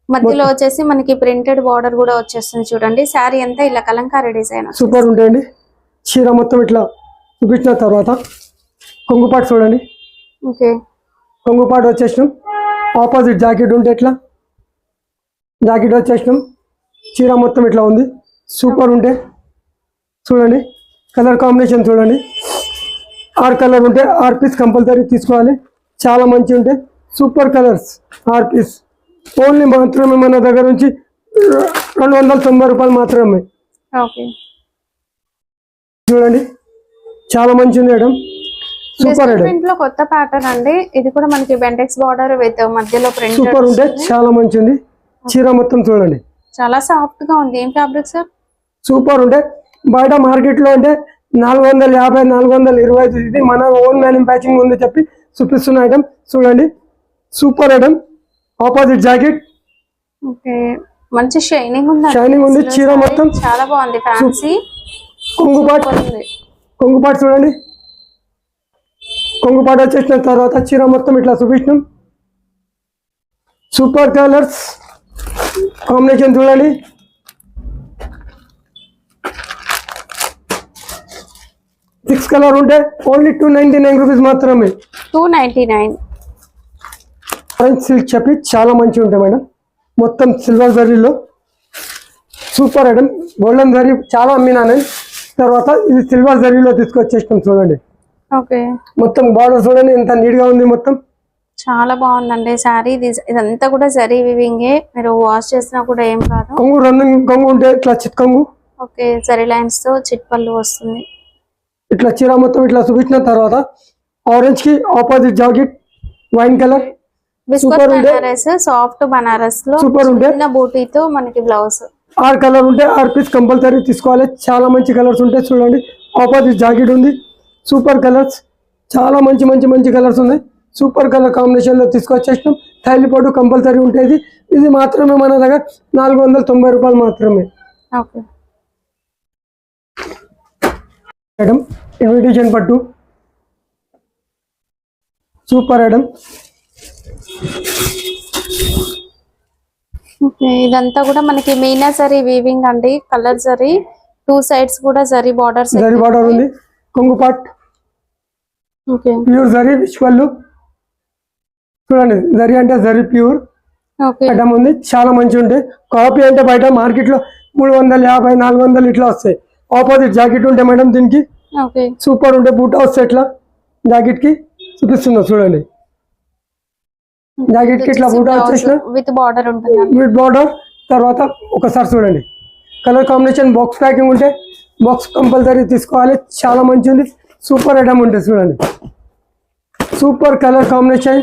మధ్యలో వచ్చేసి మనకి ప్రింటెడ్ బార్డర్ కూడా వచ్చేస్తుంది చూడండి. శారీ అంతా ఇలా కలంకారీ డిజైన్ సూపర్ ఉంటాయండి. చీర మొత్తం ఇట్లా చూపించిన తర్వాత కొంగుపాటు చూడండి. ఓకే, కొంగుపాటు వచ్చేసినాం. ఆపోజిట్ జాకెట్ ఉంటే ఇట్లా జాకెట్ వచ్చేసినాం. చీర మొత్తం ఇట్లా ఉంది, సూపర్ ఉంటే చూడండి. కలర్ కాంబినేషన్ చూడండి, 6 కలర్ ఉంటే 6 పీస్ కంపల్సరీ తీసుకోవాలి, చాలా మంచి ఉంటే. సూపర్ కలర్స్ 6 పీస్ ఓన్లీ మాత్రమే మన దగ్గర నుంచి 290 రూపాయలు మాత్రమే. ఓకే, చూడండి చాలా మంచి ఉంది మేడం, సూపర్ ప్రింట్ లో కొత్త ప్యాటర్న్ అండి. ఇది కూడా మనకి బెంటెక్స్ బార్డర్ విత్ మధ్యలో ప్రింట్, సూపర్ ఉంటే, చాలా మంచి ఉంది. చీర మొత్తం చూడండి, చాలా సాఫ్ట్ గా ఉంది. ఏం ఫ్యాబ్రిక్ సార్? సూపర్ ఉంటే. బయట మార్కెట్ లో అంటే 450 425, ఇది మన ఓన్ మ్యానుఫ్యాక్చరింగ్ ఉంది చెప్పి చూపిస్తున్న ఐటమ్ చూడండి. Super item. Opposite jacket, okay, మంచి షైనింగ్ ఉంది, షైనింగ్ ఉంది. చీర మొత్తం చాలా బాగుంది, ఫ్యాన్సీ. కొంగుపాటు చూడండి. కొంగుపాటు వచ్చేసిన తర్వాత చీర మొత్తం ఇట్లా చూపించినాం. సూపర్ కలర్స్ కాంబినేషన్ చూడండి. సిక్స్ కలర్ ఉంటే ఓన్లీ 299 రూపీస్ మాత్రమే. 299. ఆరెంజ్ సిల్క్ చెప్పి చాలా మంచి ఉంటాయి మేడం. మొత్తం సిల్వర్ జరీలో సూపర్ ఐటమ్. గోల్డెన్ జరీ చాలా అమ్మినా నేను. తర్వాత ఇది సిల్వర్ జరీలో తీసుకొచ్చేస్తాం చూడండి. ఓకే, మొత్తం బార్డర్ చూడండి ఎంత నీట్ గా ఉంది. మొత్తం చాలా బాగుందండి శారీ. ఇదంతా కూడా జరీ వివింగే, మీరు వాష్ చేసినా కూడా ఏం కాదు. కొంగు రన్నింగ్ కొంగు ఉంటే ఇట్లా చిట్ కొంగు. ఓకే, జరీ లైన్స్ తో చిట్ పళ్ళు వస్తుంది. ఇట్లా చీర మొత్తం ఇట్లా చూపించిన తర్వాత ఆరెంజ్ కి opposite jacket wine colour super ఉండే. సాఫ్ట్ బనారస్ లో సూపర్ ఉండే చిన్న బూటీతో మనకి బ్లౌజ్. 6 కలర్ ఉంటే 6 పీస్ కంపల్సరీ తీసుకోవాలి. చాలా మంచి కలర్స్ ఉంటాయి చూడండి. ఆపోజిట్ జాకెట్ ఉంది. సూపర్ కలర్స్, చాలా మంచి మంచి మంచి కలర్స్ ఉన్నాయి. సూపర్ కలర్ కాంబినేషన్ లో తీసుకొచ్చేసినాం. థైలి పాటు కంపల్సరీ ఉంటుంది. ఇది మాత్రమే మన దగ్గర 490 రూపాయలు మాత్రమే. ఓకే మేడం, ఇన్విటేషన్ పట్టు సూపర్ మేడం. ఇదంతా కూడా మనకి మీనా జరీ వీవింగ్ అండి. కలర్ జరీ, 2 సైడ్స్ కూడా జరీ బార్డర్స్. జరీ బార్డర్ ఉంది. కొంగు పాట్ ఓకే, ప్యూర్ జరీ విశ్వల్లు చూడండి. జరీ అంటే జరీ ప్యూర్ ఓకే ఐటమ్ ఉంది. చాలా మంచి ఉంటాయి. కాపీ అంటే బయట మార్కెట్ లో 350 400 ఇట్లా వస్తాయి. ఆపోజిట్ జాకెట్ ఉంటే మేడం దీనికి ఓకే సూపర్ ఉంటే బూటా వస్తాయి. ఇట్లా జాకెట్ కి చూపిస్తున్నా చూడండి. జాకెట్ కి ఇట్లా బూటా వచ్చేసిన విత్ బార్డర్ ఉంటుంది. With border. తర్వాత ఒకసారి చూడండి కలర్ కాంబినేషన్. బాక్స్ ప్యాకింగ్ ఉంటే బాక్స్ కంపల్సరీ తీసుకోవాలి. చాలా మంచి ఉంది. సూపర్ ఐటమ్ ఉంటుంది చూడండి. సూపర్ కలర్ కాంబినేషన్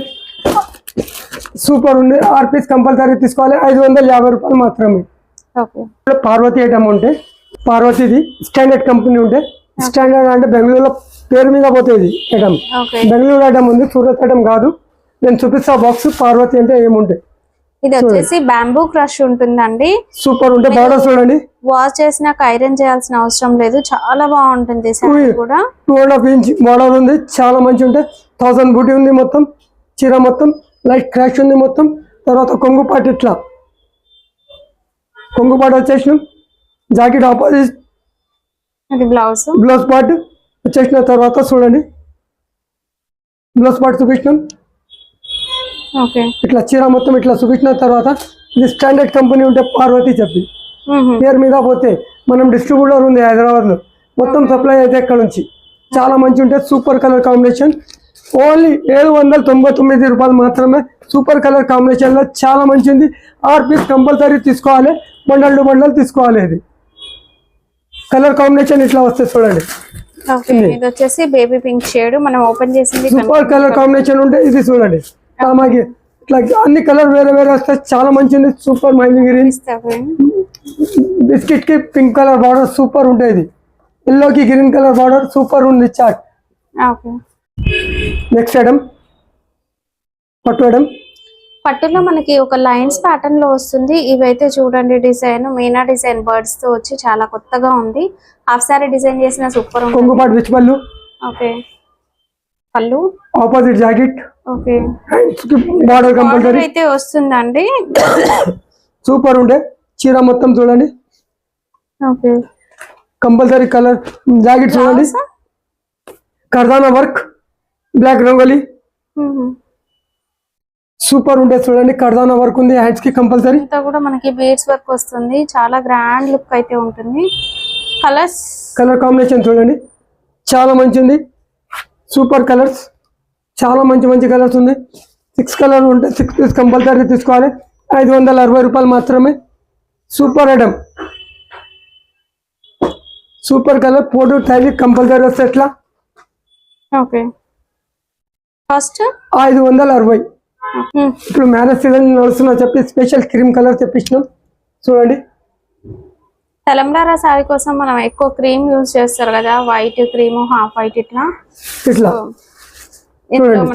సూపర్ ఉంది. 6 పీస్ కంపల్సరీ తీసుకోవాలి. 550 రూపాయలు మాత్రమే. ఓకే, పార్వతి ఐటమ్ ఉంటే పార్వతిది స్టాండర్డ్ కంపెనీ ఉంటే స్టాండర్డ్ అంటే బెంగళూరులో పేరు మీద పోతుంది ఐటమ్. ఓకే బెంగళూరు ఐటమ్ ఉంది, సూరత్ ఐటమ్ కాదు. నేను చూపిస్తా బాక్స్. పార్వతి అంటే ఏముంటాయి. ఇది వచ్చేసి బ్యాంబూ క్రష్ ఉంటుందండి. సూపర్ ఉంటే బార్డర్ చూడండి. వాష్ చేసినాక ఐరన్ చేయాల్సిన అవసరం లేదు. చాలా బాగుంటుంది శారీ కూడా. 2.5 ఇంచ్ బార్డర్ ఉంది. చాలా మంచి ఉంటాయి. 1000 బూటీ ఉంది. మొత్తం చీర మొత్తం లైట్ క్రాష్ ఉంది మొత్తం. తర్వాత కొంగు పాటు ఇట్లా కొంగు పాటు వచ్చేసినాం. జాకెట్ ఆపోజిట్ అది బ్లౌజ్. బ్లౌజ్ పార్ట్ వచ్చేసిన తర్వాత చూడండి. Blouse part చూపించినాం. ఓకే, ఇట్లా చీర మొత్తం ఇట్లా చూపించిన తర్వాత ఇది స్టాండర్డ్ కంపెనీ ఉంటే పార్వతి చెప్పి పేరు మీద పోతే మనం డిస్ట్రిబ్యూటర్ ఉంది హైదరాబాద్ లో. మొత్తం సప్లై అయితే ఇక్కడ నుంచి. చాలా మంచి ఉంటాయి. Super colour combination. ఓన్లీ 799 రూపాయలు మాత్రమే. సూపర్ కలర్ కాంబినేషన్ లో చాలా మంచి ఉంది. 6 పీస్ కంపల్సరీ తీసుకోవాలి. బండలు తీసుకోవాలి. ఇది కలర్ కాంబినేషన్ ఇట్లా వస్తుంది చూడండి. ఓకే, ఇది వచ్చేసి బేబీ పింక్ షేడ్. మనం ఓపెన్ చేసింది సూపర్ కలర్ కాంబినేషన్ ఉంటే ఇది చూడండి. మాకి ఇట్లా అన్ని కలర్ వేరే వేరే వస్తాయి. చాలా మంచి ఉంది. సూపర్ మైండ్ గ్రీన్ బిస్కెట్ కి పింక్ కలర్ బార్డర్ సూపర్ ఉంటాయి. ఇది ఎల్లో కి గ్రీన్ కలర్ బార్డర్ సూపర్ ఉంది చార్ట్. ఓకే, నెక్స్ట్ ఐటమ్ పట్టు ఐటమ్. పట్టులో మనకి ఒక లైన్స్ ప్యాటర్న్ లో వస్తుంది. ఇవైతే చూడండి డిజైన్ మీనా డిజైన్ బర్డ్స్ తో వచ్చి చాలా కొత్తగా ఉంది. హాఫ్ సారీ డిజైన్ చేసిన సూపర్ ఉంది. కొంగు పాటు విచ్ పళ్ళు. ఓకే, పళ్ళు opposite jacket. Okay, border compulsory అయితే వస్తుందండి. సూపర్ ఉండే చీర మొత్తం చూడండి. ఓకే, కంపల్సరీ కలర్ జాకెట్ చూడండి. కర్దానా వర్క్ బ్లాక్ రంగోలీ సూపర్ ఉండే చూడండి. కర్దానా వర్క్ ఉంది. హ్యాండ్స్ కి కంపల్సరీ. ఇంత కూడా మనకి బీడ్స్ వర్క్ వస్తుంది. చాలా గ్రాండ్ లుక్ అయితే ఉంటుంది. కలర్ కాంబినేషన్ చూడండి. చాలా మంచి ఉంది. Super colours. చాలా మంచి మంచి కలర్స్ ఉంది. 6 కలర్ ఉంటే 6 పీస్ కంపల్సరీ తీసుకోవాలి. 560 రూపాయలు మాత్రమే. Super item. Super colour photo tile compulsory వస్తే ఎట్లా. Okay, first 560. ఇప్పుడు మ్యారేజ్ సీజన్ నడుస్తున్నా చెప్పి స్పెషల్ క్రీమ్ కలర్ తెప్పించినాం చూడండి. తెలంగాణ సారీ కోసం మనం ఎక్కువ క్రీమ్ యూజ్ చేస్తారు కదా, వైట్ క్రీమ్ హాఫ్ వైట్ ఇట్లా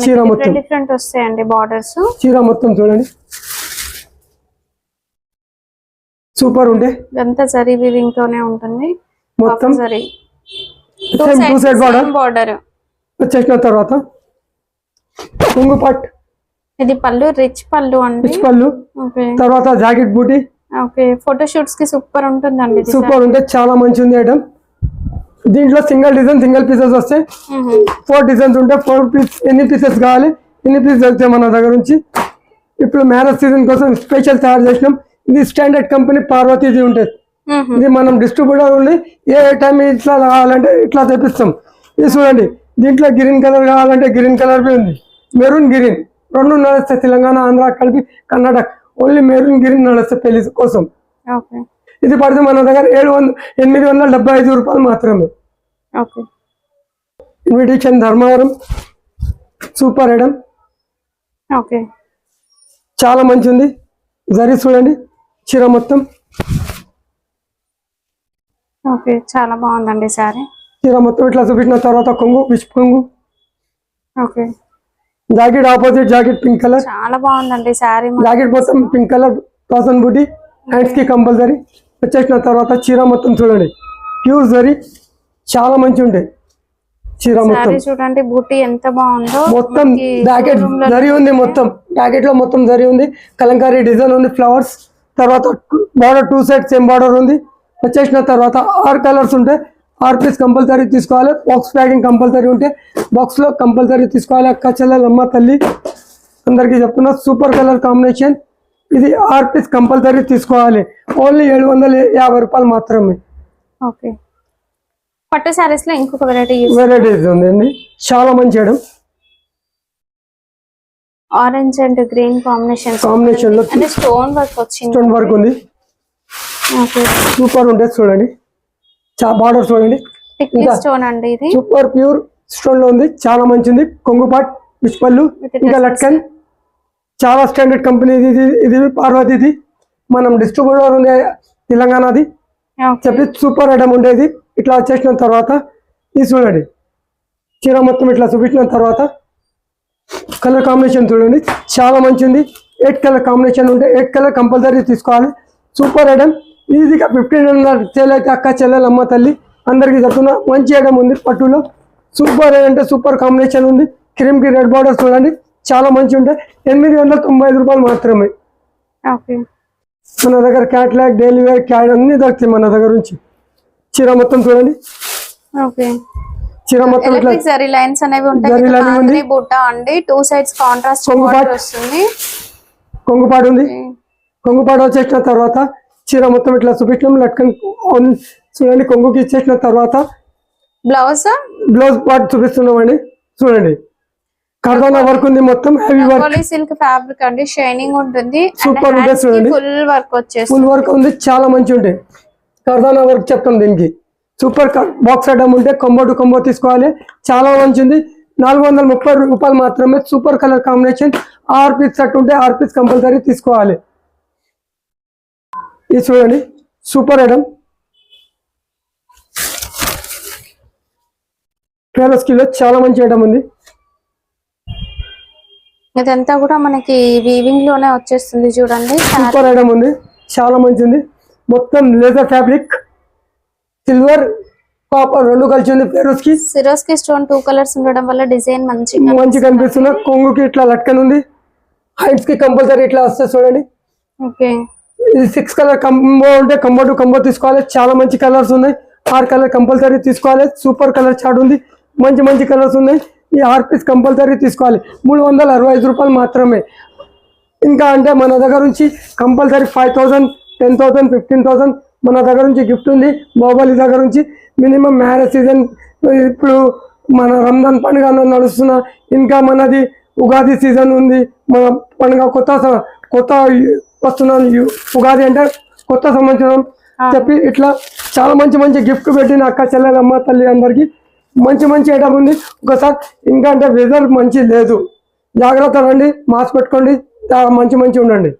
చీర మొత్తం డిఫరెంట్ వస్తాయండి బార్డర్స్. చీర మొత్తం చూడండి సూపర్ ఉండే. ఇదంతా జరీ వీవింగ్ తోనే ఉంటుంది మొత్తం. జరీ టూ సైడ్ బార్డర్ వచ్చేసిన తర్వాత కొంగు పట్. ఇది పళ్ళు రిచ్ పళ్ళు అండి. రిచ్ పళ్ళు. తర్వాత జాకెట్ బూటీ. ఓకే, ఫోటో షూట్స్ కి సూపర్ ఉంటుందండి. సూపర్ ఉంటే చాలా మంచి ఉంది ఐటమ్. దీంట్లో సింగిల్ డిజైన్ సింగిల్ పీసెస్ వస్తాయి. 4 డిజైన్స్ ఉంటాయి. 4 పీస్ ఎన్ని పీసెస్ కావాలి ఎన్ని పీసెస్ వస్తాయి మన దగ్గర నుంచి. ఇప్పుడు మ్యారేజ్ సీజన్ కోసం స్పెషల్ తయారు చేసినాం. ఇది స్టాండర్డ్ కంపెనీ పార్వతీది ఉంటుంది. ఇది మనం డిస్ట్రిబ్యూటర్ ఉంది. ఏ టైం ఇట్లా కావాలంటే ఇట్లా తెప్పిస్తాం. ఇది చూడండి. దీంట్లో గ్రీన్ కలర్ కావాలంటే గ్రీన్ కలర్ బి ఉంది. మెరూన్ గ్రీన్ రెండు నడుస్తాయి, తెలంగాణ ఆంధ్ర కలిపి కర్ణాటక. ఓన్లీ మెరూన్ గ్రీన్ నడుస్తాయి పెళ్లి కోసం. ఓకే ఇది పడితే మన దగ్గర 875 రూపాయలు మాత్రమే. Okay invitation Dharmavaram super item, okay చాలా మంచి ఉంది. జరీ చూడండి, చీర మొత్తం ఓకే చాలా బాగుందండి సారీ. చీర మొత్తం ఇట్లా చూపించిన తర్వాత కొంగు, విష్ కొంగు, okay jacket opposite jacket pink colour, చాలా బాగుందండి సారీ. జాకెట్ మొత్తం పింక్ కలర్, 1000 బూటీ, హ్యాండ్స్ కి కంపల్సరీ. వచ్చేసిన తర్వాత చీర మొత్తం చూడండి, ప్యూర్ జరీ, చాలా మంచి ఉంటాయి చీర మొత్తం. సారీ చూడండి బూటీ ఎంత బాగుందో. మొత్తం జాకెట్ జరీ ఉంది, మొత్తం జాకెట్ లో మొత్తం జరీ ఉంది, కలంకారీ డిజైన్ ఉంది, ఫ్లవర్స్. తర్వాత బార్డర్ 2 సైడ్ సేమ్ బార్డర్ ఉంది. వచ్చేసిన తర్వాత 6 కలర్స్ ఉంటాయి. 6 పీస్ కంపల్సరీ తీసుకోవాలి. బాక్స్ ప్యాకింగ్ కంపల్సరీ ఉంటే బాక్స్ లో కంపల్సరీ తీసుకోవాలి. అక్క చెల్లెలు అమ్మ తల్లి అందరికీ చెప్తున్నా, సూపర్ కలర్ కాంబినేషన్. ఇది 6 పీస్ కంపల్సరీ తీసుకోవాలి. ఓన్లీ 750 రూపాయలు మాత్రమే. ఓకే పట్టు సారీస్ లో ఇంకొక వెరైటీస్ ఉందండి, చాలా మంచి item. Orange and green combination లో అంటే స్టోన్ వర్క్ వచ్చింది. స్టోన్ వర్క్ ఉంది, ఓకే సూపర్ ఉంటుంది చూడండి. బార్డర్ చూడండి, టిక్లీ స్టోన్ అండి ఇది. సూపర్ ప్యూర్ స్టోన్ లో ఉంది, చాలా మంచిది. కొంగు పాట్, విష్పల్లు, ఇంకా లట్కన్, చాలా స్టాండర్డ్ కంపెనీ ఇది. ఇది పార్వతీది, మనం డిస్ట్రిబ్యూటర్ ఉంది తెలంగాణది చెప్పి సూపర్ ఐటమ్ ఉండేది. ఇట్లా వచ్చేసిన తర్వాత ఇది చూడండి, చీర మొత్తం ఇట్లా చూపించిన తర్వాత కలర్ కాంబినేషన్ చూడండి, చాలా మంచిది. 8 కలర్ కాంబినేషన్ ఉంటే 8 కలర్ కంపల్సరీ తీసుకోవాలి. సూపర్ ఐటమ్, ఈజీగా 1500 సేల్ అయితే అక్క చెల్లెలు అమ్మ తల్లి అందరికీ చెప్తున్నా, మంచి ఐటమ్ ఉంది పట్టులో. సూపర్ అంటే సూపర్ కాంబినేషన్ ఉంది. క్రీమ్ కి రెడ్ బార్డర్ చూడండి, చాలా మంచి ఉంటాయి. 895 రూపాయలు మాత్రమే. ఓకే మన దగ్గర క్యాట్లాగ్, డైలీ వేర్, క్యాడ్ అన్ని దొరుకుతాయి మన దగ్గర నుంచి. చీర మొత్తం చూడండి, ఓకే చీర మొత్తం ఇట్లా జరీ లైన్స్ అనేవి ఉంటాయి. జరీ లైన్ ఉంది, బుట్ట అండి 2 సైడ్స్ కాంట్రాస్ట్ వస్తుంది. కొంగుపాటు ఉంది. కొంగుపాటు వచ్చేసిన తర్వాత చీర మొత్తం ఇట్లా చూపించడం, లట్కన్ చూడండి. కొంగుకి ఇచ్చేసిన తర్వాత బ్లౌజ్ పార్ట్ చూపిస్తున్నామండి. చూడండి, కర్దానా వర్క్ ఉంది, మొత్తం హెవీ వర్క్, సిల్క్ ఫ్యాబ్రిక్ అండి, షైనింగ్ ఉంటుంది. సూపర్ ఉంటుంది చూడండి, ఫుల్ వర్క్ వచ్చేసి ఫుల్ వర్క్ ఉంది, చాలా మంచి ఉంటాయి. కర్దానా వర్క్ చెప్తాం దీనికి. సూపర్ బాక్స్ ఐటమ్ ఉంటే కొంబో టు కొంబో తీసుకోవాలి, చాలా మంచిది. 430 రూపాయలు మాత్రమే. Super colour combination. 6 piece set ఉంటే 6 పీస్ కంపల్సరీ తీసుకోవాలి. ఇది చూడండి, సూపర్ ఐటమ్. ఫేరస్కిలో చాలా మంచి ఐటమ్ ఉంది. ఇదంతా కూడా మనకి వీవింగ్ లోనే వచ్చేస్తుంది చూడండి. సూపర్ ఐటమ్ ఉంది, చాలా మంచిది. మొత్తం లేజర్ ఫ్యాబ్రిక్, సిల్వర్ కాపర్ రెండు కలిసి ఉంది. ఫెరోస్ కి స్టోన్ 2 కలర్స్ ఉండడం వల్ల డిజైన్ మంచి కనిపిస్తుంది. కొంగుకి ఇట్లా లట్కన్ ఉంది, హైట్స్ కి కంపల్సరీ ఇట్లా వస్తే చూడండి. ఓకే ఇది 6 కలర్ కంబో ఉంటే కంబో టు కంబో తీసుకోవాలి. చాలా మంచి కలర్స్ ఉన్నాయి. 6 కలర్ కంపల్సరీ తీసుకోవాలి. సూపర్ కలర్ చార్ట్ ఉంది, మంచి మంచి కలర్స్ ఉన్నాయి. ఈ 6 పీస్ కంపల్సరీ తీసుకోవాలి. 365 రూపాయలు మాత్రమే. ఇంకా అంటే మన దగ్గర నుంచి కంపల్సరీ 5000, 10,000, 15,000 మన దగ్గర నుంచి గిఫ్ట్ ఉంది. బాహుబలి దగ్గర నుంచి మినిమం మ్యారేజ్ సీజన్, ఇప్పుడు మన రంజాన్ పండుగ నడుస్తున్న, ఇంకా మనది ఉగాది సీజన్ ఉంది. మన పండుగ కొత్త వస్తున్న ఉగాది అంటే కొత్త సంవత్సరం చెప్పి ఇట్లా చాలా మంచి మంచి గిఫ్ట్ పెట్టిన అక్క చెల్లెలు అమ్మ తల్లి అందరికి మంచి మంచి ఐటమ్ ఉంది. ఒకసారి ఇంకా అంటే వెదర్ మంచి లేదు, జాగ్రత్త రండి, మాస్క్ పెట్టుకోండి, మంచి ఉండండి.